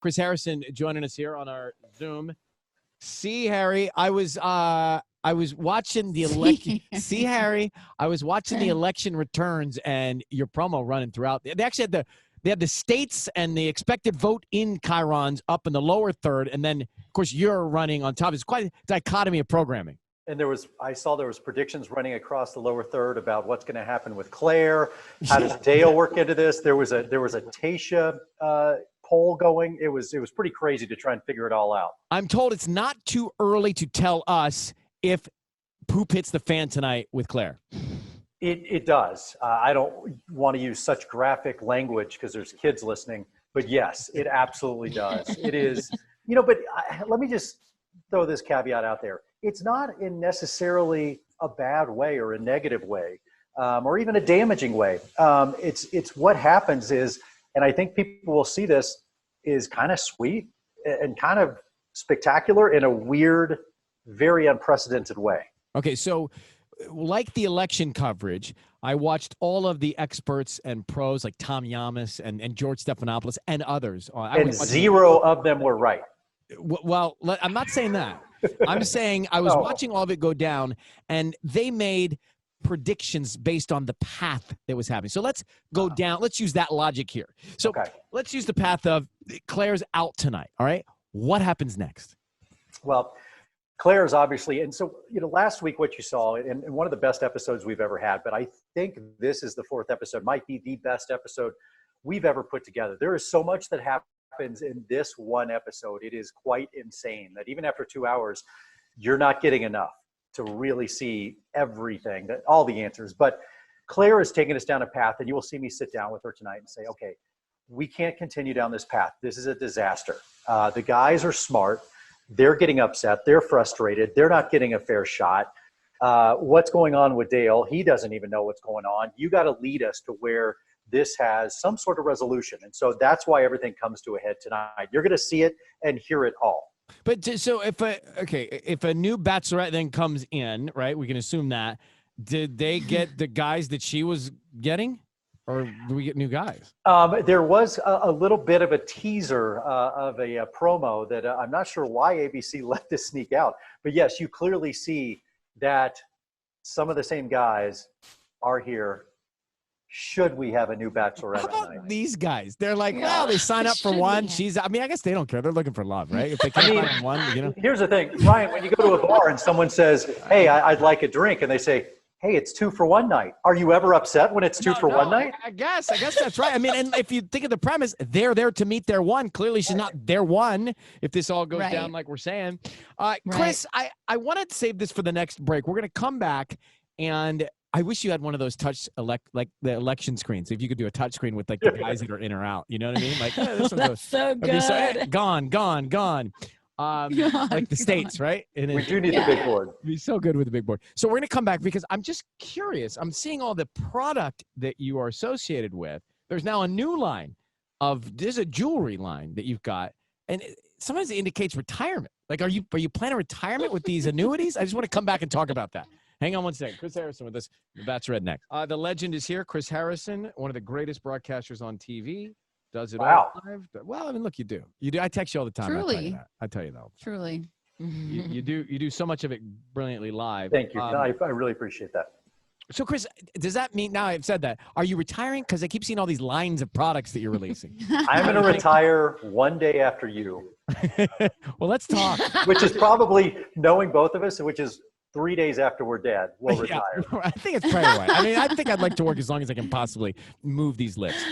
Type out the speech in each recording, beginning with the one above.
Chris Harrison joining us here on our Zoom. See, Harry, I was watching the election. See, Harry, I was watching the election returns and your promo running throughout. They actually had the states and the expected vote in chyrons up in the lower third, and then of course you're running on top. It's quite a dichotomy of programming. And I saw there was predictions running across the lower third about what's going to happen with Clare. How does Dale work into this? There was a Tayshia poll going. It was pretty crazy to try and figure it all out. I'm told it's not too early to tell us if poop hits the fan tonight with Clare. It does. I don't want to use such graphic language because there's kids listening, but yes, it absolutely does. It is, but let me just throw this caveat out there. It's not in necessarily a bad way or a negative way, or even a damaging way. It's what happens is, and I think people will see this, is kind of sweet and kind of spectacular in a weird, very unprecedented way. Okay, so like the election coverage, I watched all of the experts and pros like Tom Yamas and George Stephanopoulos and others. And zero of them were right. Well, I'm not saying that. I'm saying I was watching all of it go down, and they made predictions based on the path that was happening. So let's go down. Let's use that logic here. So let's use the path of Clare's out tonight. All right. What happens next? Well, Clare is obviously, and so, last week what you saw, and one of the best episodes we've ever had, but I think this is the fourth episode, might be the best episode we've ever put together. There is so much that happens in this one episode. It is quite insane that even after 2 hours, you're not getting enough to really see everything, all the answers. But Clare has taken us down a path, and you will see me sit down with her tonight and say, okay, we can't continue down this path. This is a disaster. The guys are smart. They're getting upset. They're frustrated. They're not getting a fair shot. What's going on with Dale? He doesn't even know what's going on. You got to lead us to where this has some sort of resolution. And so that's why everything comes to a head tonight. You're going to see it and hear it all. But so if a new Bachelorette then comes in, right, we can assume that, did they get the guys that she was getting? Or do we get new guys? There was a little bit of a teaser of a promo that I'm not sure why ABC let this sneak out. But yes, you clearly see that some of the same guys are here. Should we have a new Bachelorette? How about these guys? They're like, well, they sign up for one. I guess they don't care. They're looking for love, right? If they can't find one, Here's the thing, Ryan, when you go to a bar and someone says, hey, I'd like a drink, and they say, hey, it's 2 for 1 night. Are you ever upset when it's 2 for 1 night? I guess that's right. I mean, and if you think of the premise, they're there to meet their one. Clearly, she's not their one if this all goes down like we're saying. Chris, I wanted to save this for the next break. We're going to come back, and I wish you had one of those like the election screens. If you could do a touch screen with like the guys that are in or out. You know what I mean? Like, this That's so good. Gone. Like the states, right? And we do need the big board. It'd be so good with the big board. So we're going to come back because I'm just curious. I'm seeing all the product that you are associated with. There's now a new line there's a jewelry line that you've got. And sometimes it indicates retirement. Like, are you planning retirement with these annuities? I just want to come back and talk about that. Hang on one second. Chris Harrison with us. The Bachelorette next. The legend is here. Chris Harrison, one of the greatest broadcasters on TV. Does it all live. Well, I mean, look, you do. I text you all the time. Truly. I tell you that. Truly. You do so much of it brilliantly live. Thank you. I really appreciate that. So, Chris, does that mean, now I've said that, are you retiring? Because I keep seeing all these lines of products that you're releasing. I'm going to retire one day after you. Well, let's talk. Which is probably, knowing both of us, which is 3 days after we're dead, we'll retire. I think it's probably right. I mean, I think I'd like to work as long as I can possibly move these lips.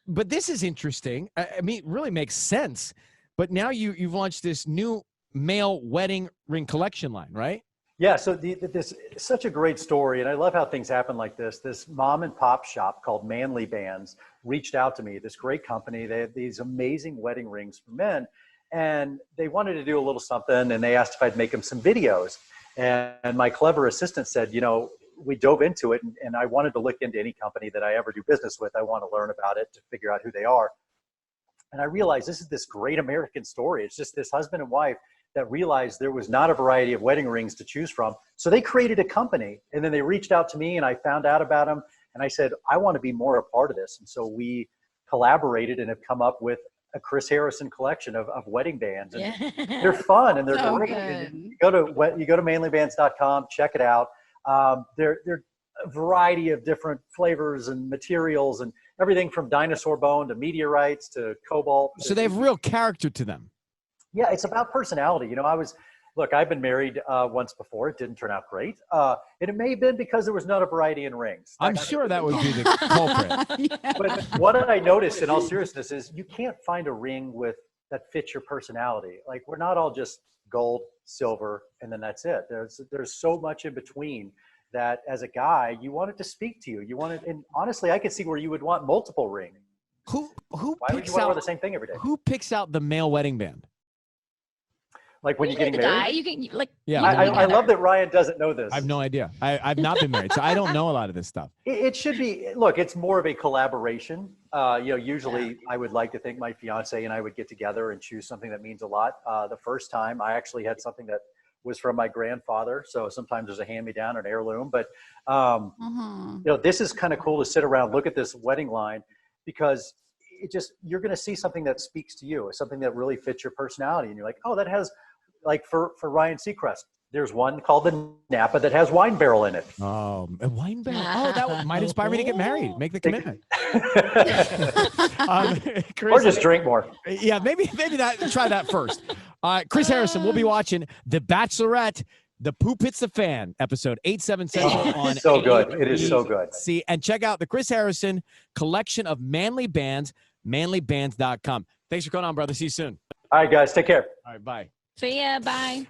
But this is interesting. I mean, it really makes sense. But now you've launched this new male wedding ring collection line, right? Yeah, so this is such a great story, and I love how things happen like this. This mom and pop shop called Manly Bands reached out to me, this great company. They have these amazing wedding rings for men, and they wanted to do a little something, and they asked if I'd make them some videos. And my clever assistant said, we dove into it, and I wanted to look into any company that I ever do business with. I want to learn about it to figure out who they are. And I realized this is this great American story. It's just this husband and wife that realized there was not a variety of wedding rings to choose from. So they created a company, and then they reached out to me, and I found out about them. And I said, I want to be more a part of this. And so we collaborated and have come up with a Chris Harrison collection of wedding bands, and Yeah. they're fun and they're So great. good. And you go to manlybands.com, check it out. They're a variety of different flavors and materials, and everything from dinosaur bone to meteorites to cobalt. So they have real character to them. Yeah, it's about personality. You know, I've been married once before. It didn't turn out great. And it may have been because there was not a variety in rings. I'm sure that would be the culprit. Yeah. But what I noticed in all seriousness is you can't find a ring that fits your personality. Like, we're not all just gold, silver, and then that's it. There's so much in between that as a guy, you want it to speak to you. You want it, and honestly, I could see where you would want multiple rings. Who Why would picks you want to wear out the same thing every day? who picks out the male wedding band? Like when you're getting married? You can like. Yeah, I love that Ryan doesn't know this. I have no idea. I've not been married, so I don't know a lot of this stuff. It should be, look, it's more of a collaboration. Usually I would like to think my fiance and I would get together and choose something that means a lot. The first time I actually had something that was from my grandfather. So sometimes there's a hand-me-down or an heirloom, but this is kind of cool to sit around, look at this wedding line, because you're going to see something that speaks to you, something that really fits your personality. And you're like, oh, that has, like for Ryan Seacrest, there's one called the Napa that has wine barrel in it. Oh, a wine barrel. Oh, that might inspire me to get married. Make the commitment. Chris, Or just drink more. Yeah, maybe try that first. Chris Harrison, we'll be watching The Bachelorette, The Poop Hits the Fan, episode 8/7 Central on So good. It is so good. See, and check out the Chris Harrison collection of manly bands, manlybands.com. Thanks for coming on, brother. See you soon. All right, guys, take care. All right, bye. See ya. Bye.